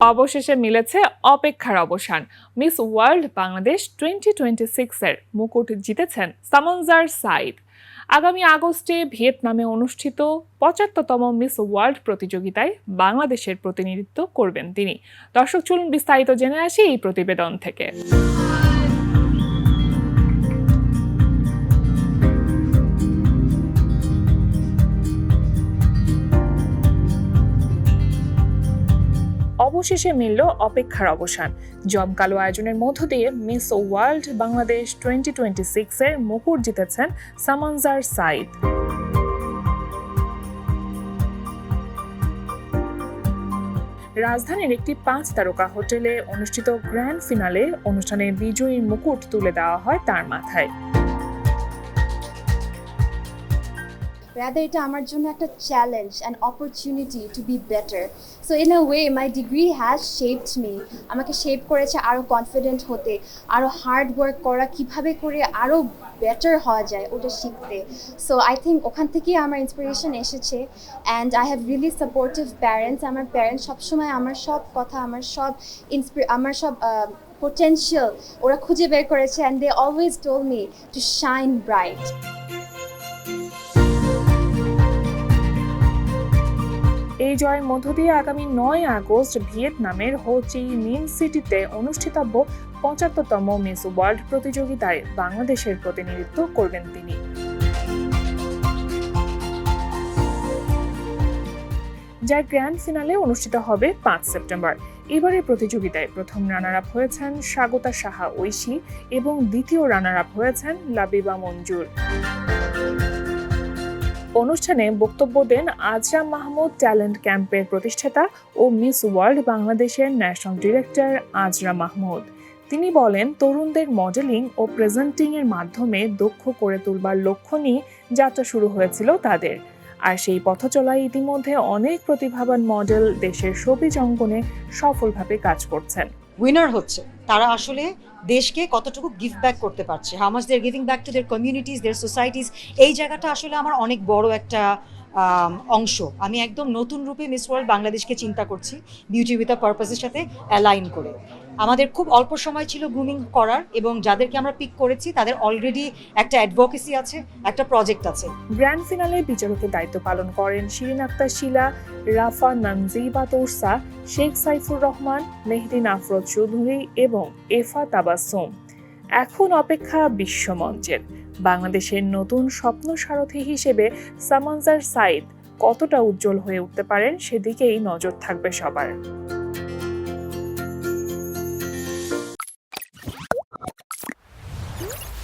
অবশেষে মিলেছে অপেক্ষার অবসান। মিস ওয়ার্ল্ড বাংলাদেশ 2026-এর মুকুট জিতেছেন সামঞ্জার সাইদ। আগামী আগস্টে ভিয়েতনামে অনুষ্ঠিত ৭৫তম মিস ওয়ার্ল্ড প্রতিযোগিতায় বাংলাদেশের প্রতিনিধিত্ব করবেন তিনি। দর্শক, চলুন বিস্তারিত জেনে আসি এই প্রতিবেদন থেকে। অবশেষে মিলল অপেক্ষার অবসান। জমকালো আয়োজনের মধ্য দিয়ে মিস ওয়ার্ল্ড বাংলাদেশ 2026-এর মুকুট জিতেছেন সামঞ্জার সাইদ। রাজধানীর একটি ৫ তারকা হোটেলে অনুষ্ঠিত গ্র্যান্ড ফিনালে অনুষ্ঠানে বিজয়ীর মুকুট তুলে দেওয়া হয় তার মাথায়। Rather, এটা আমার জন্য একটা challenge and opportunity to be better. So in a way, my degree has shaped me. আমাকে শেপ করেছে আরো কনফিডেন্ট হতে, আরো হার্ড ওয়ার্ক করা, কিভাবে করে আরো বেটার হওয়া যায় ওটা শিখতে। সো আই থিঙ্ক ওখান থেকেই আমার ইন্সপিরেশন এসেছে। And I have really supportive parents. আমার প্যারেন্টস সবসময় আমার সব কথা, আমার সব পোটেনশিয়াল ওরা খুঁজে বের করেছে, and they always told me to shine bright. এই জয়ের মধ্য দিয়ে আগামী ৯ আগস্ট ভিয়েতনামের হো চি মিন সিটিতে অনুষ্ঠিতব্য ৭৫তম মিস ওয়ার্ল্ড প্রতিযোগিতায় বাংলাদেশের প্রতিনিধিত্ব করবেন তিনি। যার গ্র্যান্ড ফিনালে অনুষ্ঠিত হবে ৫ সেপ্টেম্বর। এবারের প্রতিযোগিতায় প্রথম রানার আপ হয়েছেন স্বাগতা সাহা ঐশী এবং দ্বিতীয় রানার আপ হয়েছেন লাবিবা মঞ্জুর। অনুষ্ঠানে বক্তব্য দেন আজরা মাহমুদ ট্যালেন্ট ক্যাম্পের প্রতিষ্ঠাতা ও মিস ওয়ার্ল্ড বাংলাদেশের ন্যাশনাল ডিরেক্টর আজরা মাহমুদ। তিনি বলেন, তরুণদের মডেলিং ও প্রেজেন্টিং এর মাধ্যমে দক্ষ করে তুলবার লক্ষ্য নিয়ে যাত্রা শুরু হয়েছিল তাদের। আর সেই পথ চলায় ইতিমধ্যে অনেক প্রতিভাবান মডেল দেশের শোবিজ অঙ্গনে সফলভাবে কাজ করছেন। উইনার হচ্ছে তারা আসলে দেশকে কতটুকু গিভ ব্যাক করতে পারছে, how much they are giving back to their communities, their societies. এই জায়গাটা আসলে আমার অনেক বড় একটা অংশ। আমি একদম নতুন রূপে মিস ওয়ার্ল্ড বাংলাদেশকে চিন্তা করছি, বিউটি উইথ আ পারপাসের সাথে অ্যালাইন করে। আমাদের খুব অল্প সময় ছিল গ্রুমিং করার, এবং যাদেরকে আমরা পিক করেছি তাদের অলরেডি একটা অ্যাডভোকেসি আছে, একটা প্রজেক্ট আছে। গ্র্যান্ড ফিনালে বিচারকের দায়িত্ব পালন করেন শিরিন আক্তার শিলা, রাফা নানজিবা তোরসা, শেখ সাইফুর রহমান, মেহদিন আফরোজ চৌধুরী এবং এফা তাবাসসুম। এখন অপেক্ষা বিশ্বমঞ্চের। বাংলাদেশের নতুন স্বপ্ন সারথি হিসেবে সামঞ্জার সাইদ কতটা উজ্জ্বল হয়ে উঠতে পারেন সেদিকেই নজর থাকবে সবার।